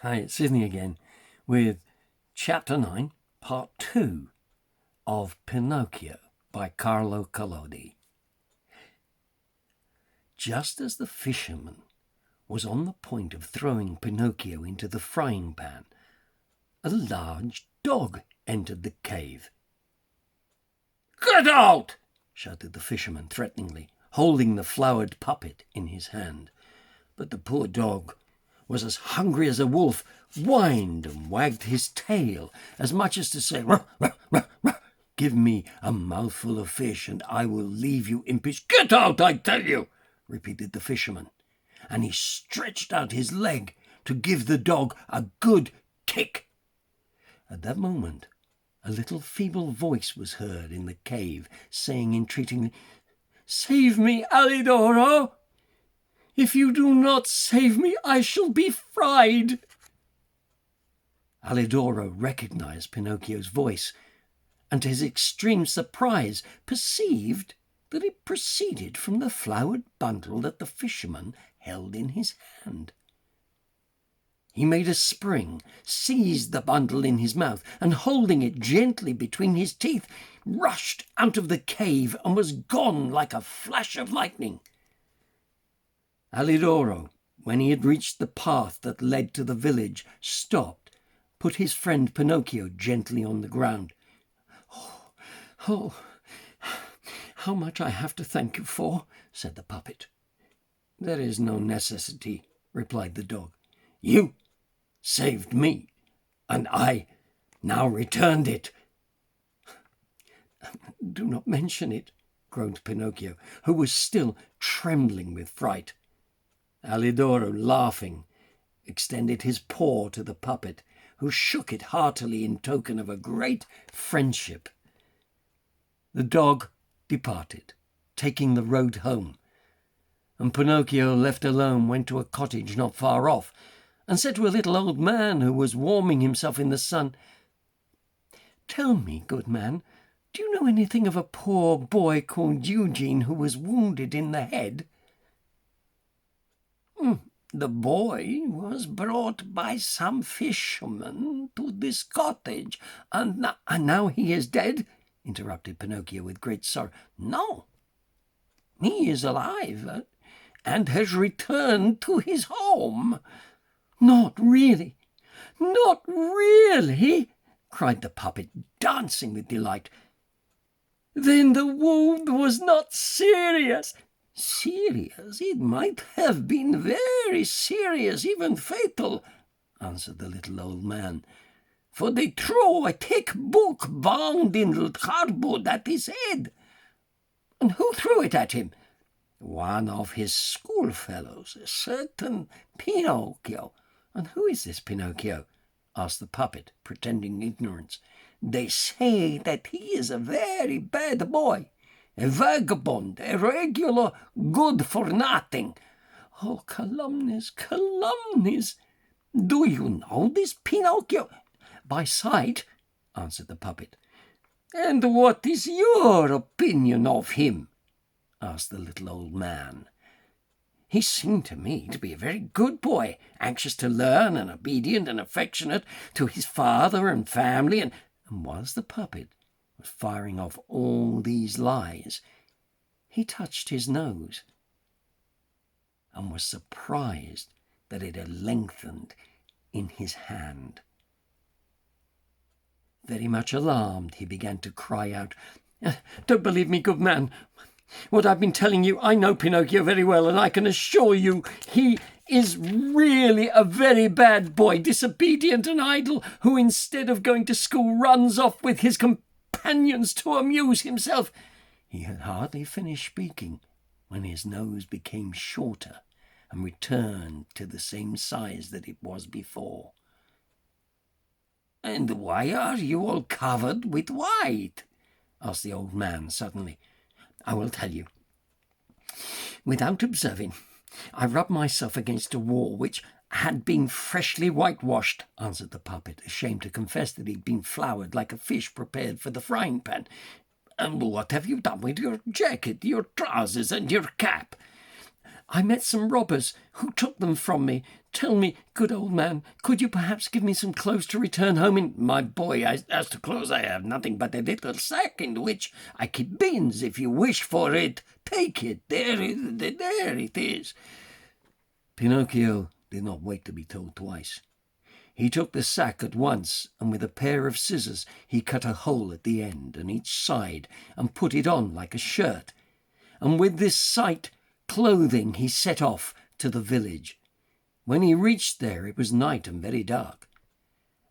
Hi, it's Sidney again with Chapter 9, Part 2 of Pinocchio by Carlo Colodi. Just as the fisherman was on the point of throwing Pinocchio into the frying pan, a large dog entered the cave. "Get out!" shouted the fisherman threateningly, holding the flowered puppet in his hand. But the poor dog was as hungry as a wolf, whined and wagged his tail, as much as to say, "Ruh, ruh, ruh, ruh. Give me a mouthful of fish, and I will leave you in peace." "Get out, I tell you!" repeated the fisherman, and he stretched out his leg to give the dog a good kick. At that moment, a little feeble voice was heard in the cave, saying entreatingly, "Save me, Alidoro! If you do not save me, I shall be fried." Alidoro recognized Pinocchio's voice, and to his extreme surprise perceived that it proceeded from the flowered bundle that the fisherman held in his hand. He made a spring, seized the bundle in his mouth, and holding it gently between his teeth, rushed out of the cave and was gone like a flash of lightning. Alidoro, when he had reached the path that led to the village, stopped, put his friend Pinocchio gently on the ground. Oh, how much I have to thank you for," said the puppet. "There is no necessity," replied the dog. "You saved me, and I now returned it." "Do not mention it," groaned Pinocchio, who was still trembling with fright. Alidoro, laughing, extended his paw to the puppet, who shook it heartily in token of a great friendship. The dog departed, taking the road home, and Pinocchio, left alone, went to a cottage not far off, and said to a little old man who was warming himself in the sun, "Tell me, good man, do you know anything of a poor boy called Eugene who was wounded in the head?" "The boy was brought by some fishermen to this cottage, and now he is dead?" interrupted Pinocchio with great sorrow. "No, he is alive, and has returned to his home." "Not really? Not really?" cried the puppet, dancing with delight. "Then the wound was not serious?" "Serious? It might have been very serious, even fatal," answered the little old man. "For they threw a thick book bound in cardboard at his head." "And who threw it at him?" "One of his schoolfellows, a certain Pinocchio." "And who is this Pinocchio?" asked the puppet, pretending ignorance. "They say that he is a very bad boy, a vagabond, a regular good-for-nothing." "Oh, calumnies, calumnies! Do you know this Pinocchio?" "By sight," answered the puppet. "And what is your opinion of him?" asked the little old man. "He seemed to me to be a very good boy, anxious to learn and obedient and affectionate to his father and family." And whilst the puppet was firing off all these lies, he touched his nose and was surprised that it had lengthened in his hand. Very much alarmed, he began to cry out, "Don't believe me, good man. What I've been telling you, I know Pinocchio very well, and I can assure you he is really a very bad boy, disobedient and idle, who instead of going to school runs off with his companions to amuse himself." He had hardly finished speaking when his nose became shorter and returned to the same size that it was before. "And why are you all covered with white?" asked the old man suddenly. "I will tell you. Without observing, I rubbed myself against a wall which had been freshly whitewashed," answered the puppet, ashamed to confess that he'd been floured like a fish prepared for the frying pan. "And what have you done with your jacket, your trousers, and your cap?" "I met some robbers who took them from me. Tell me, good old man, could you perhaps give me some clothes to return home in? My boy, as to clothes, I have nothing but a little sack in which I keep beans. If you wish for it, take it. There it is. Pinocchio did not wait to be told twice. He took the sack at once, and with a pair of scissors he cut a hole at the end and each side, and put it on like a shirt. And with this sight clothing he set off to the village. When he reached there, it was night and very dark.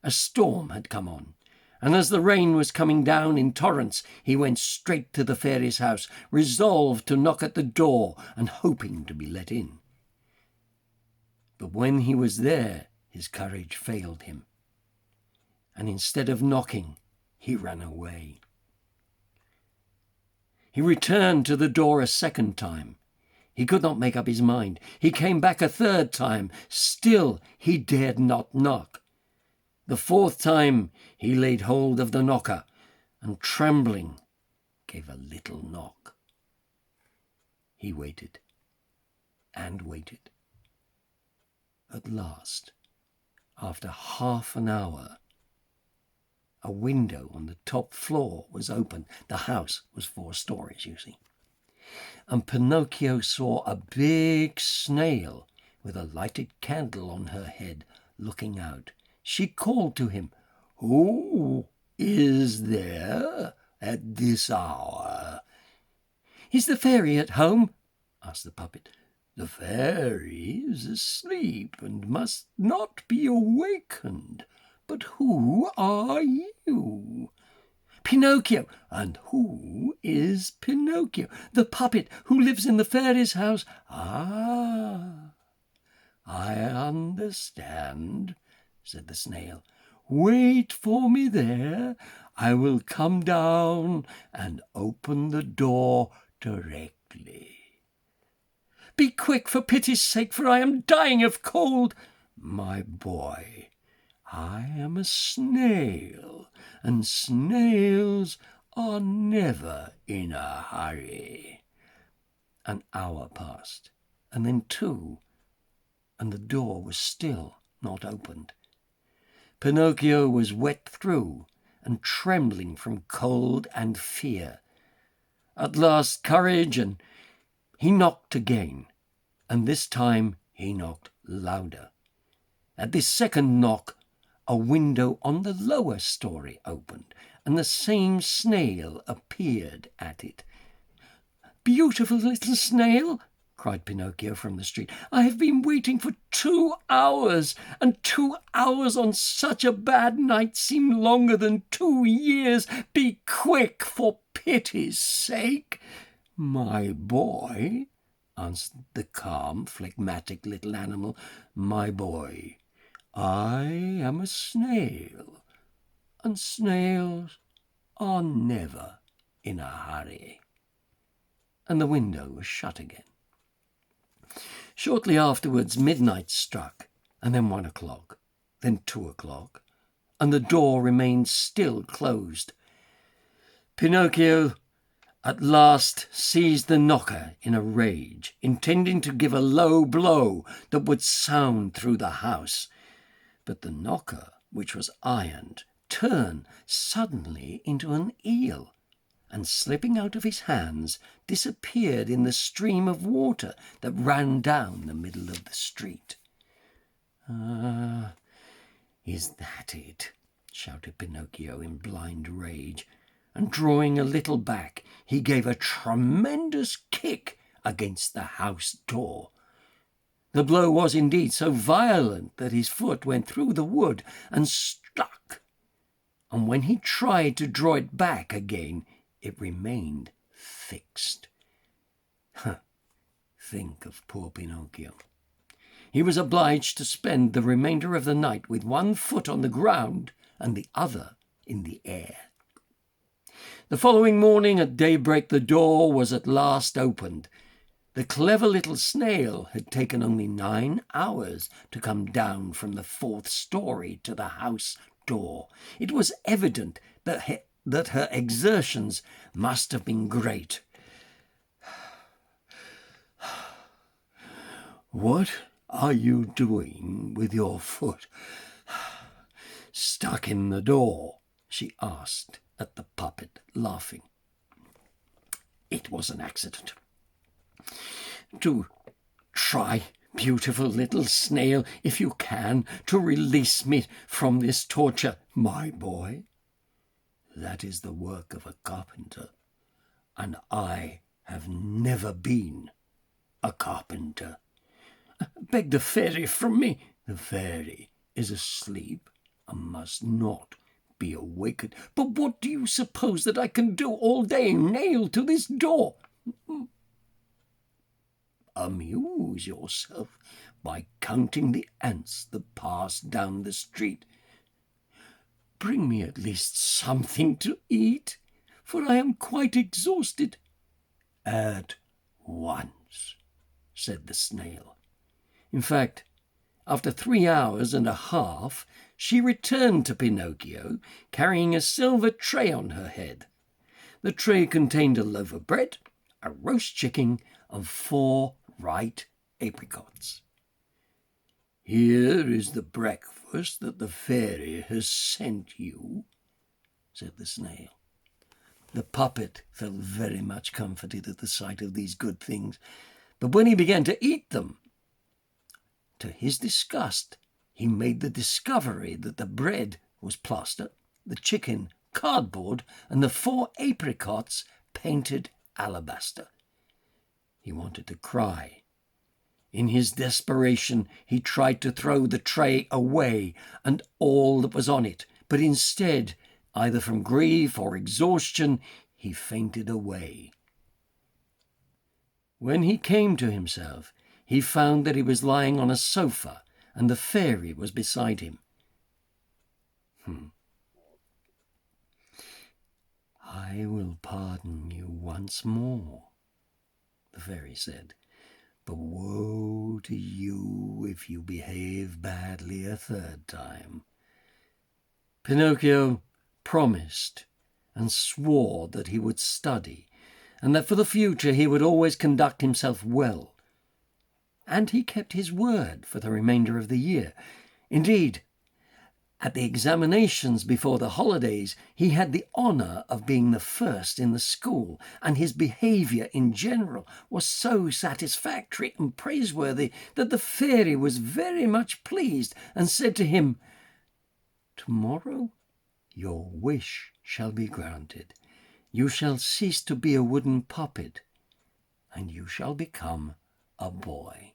A storm had come on, and as the rain was coming down in torrents, he went straight to the fairy's house, resolved to knock at the door and hoping to be let in. But when he was there, his courage failed him, and instead of knocking, he ran away. He returned to the door a second time. He could not make up his mind. He came back a third time. Still he dared not knock. The fourth time he laid hold of the knocker, and trembling gave a little knock. He waited and waited. At last, after half an hour, a window on the top floor was open. The house was 4 stories, you see. And Pinocchio saw a big snail with a lighted candle on her head looking out. She called to him, "Who is there at this hour?" "Is the fairy at home?" asked the puppet. "The fairy is asleep and must not be awakened. But who are you?" "Pinocchio." "And who is Pinocchio?" "The puppet who lives in the fairy's house." "Ah, I understand," said the snail. "Wait for me there. I will come down and open the door directly." "Be quick, for pity's sake, for I am dying of cold." "My boy, I am a snail, and snails are never in a hurry." An hour passed, and then 2, and the door was still not opened. Pinocchio was wet through and trembling from cold and fear. At last courage, and he knocked again, and this time he knocked louder. At this second knock, a window on the lower story opened, and the same snail appeared at it. "Beautiful little snail," cried Pinocchio from the street, "I have been waiting for 2 hours, and 2 hours on such a bad night seem longer than 2 years. Be quick, for pity's sake." "My boy," answered the calm, phlegmatic little animal, "my boy, I am a snail, and snails are never in a hurry." And the window was shut again. Shortly afterwards midnight struck, and then 1 o'clock, then 2 o'clock, and the door remained still closed. Pinocchio at last seized the knocker in a rage, intending to give a low blow that would sound through the house. But the knocker, which was ironed, turned suddenly into an eel, and slipping out of his hands, disappeared in the stream of water that ran down the middle of the street. "Ah, is that it?" shouted Pinocchio in blind rage, and drawing a little back, he gave a tremendous kick against the house door. The blow was indeed so violent that his foot went through the wood and stuck, and when he tried to draw it back again, it remained fixed. Think of poor Pinocchio. He was obliged to spend the remainder of the night with 1 foot on the ground and the other in the air. The following morning at daybreak the door was at last opened. The clever little snail had taken only 9 hours to come down from the 4th story to the house door. It was evident that her exertions must have been great. "What are you doing with your foot? Stuck in the door?" she asked at the puppet, laughing. "It was an accident. Do try, beautiful little snail, if you can, to release me from this torture, my boy. That is the work of a carpenter, and I have never been a carpenter. Beg the fairy from me. The fairy is asleep and must not be awakened. But what do you suppose that I can do all day nailed to this door? Amuse yourself by counting the ants that pass down the street. Bring me at least something to eat, for I am quite exhausted." "At once," said the snail. In fact, after 3 hours and a half, she returned to Pinocchio, carrying a silver tray on her head. The tray contained a loaf of bread, a roast chicken, and 4 ripe apricots. "Here is the breakfast that the fairy has sent you," said the snail. The puppet felt very much comforted at the sight of these good things, but when he began to eat them, to his disgust, he made the discovery that the bread was plaster, the chicken cardboard, and the 4 apricots painted alabaster. He wanted to cry. In his desperation, he tried to throw the tray away and all that was on it, but instead, either from grief or exhaustion, he fainted away. When he came to himself, he found that he was lying on a sofa and the fairy was beside him. "I will pardon you once more," the fairy said, "but woe to you if you behave badly a 3rd time." Pinocchio promised and swore that he would study, and that for the future he would always conduct himself well. And he kept his word for the remainder of the year. Indeed, at the examinations before the holidays, he had the honour of being the first in the school, and his behaviour in general was so satisfactory and praiseworthy that the fairy was very much pleased and said to him, "Tomorrow your wish shall be granted. You shall cease to be a wooden puppet, and you shall become a boy."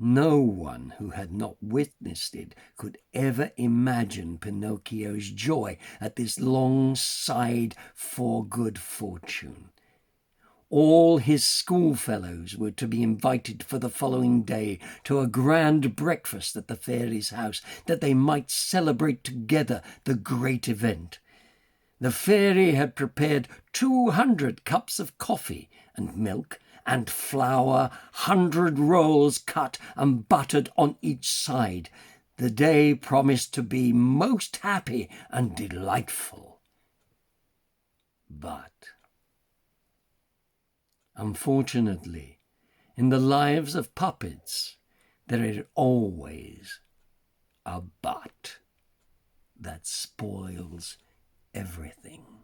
No one who had not witnessed it could ever imagine Pinocchio's joy at this long-sighed for good fortune. All his schoolfellows were to be invited for the following day to a grand breakfast at the fairy's house, that they might celebrate together the great event. The fairy had prepared 200 cups of coffee and milk and flour, 100 rolls cut and buttered on each side. The day promised to be most happy and delightful. But, unfortunately, in the lives of puppets, there is always a but that spoils everything.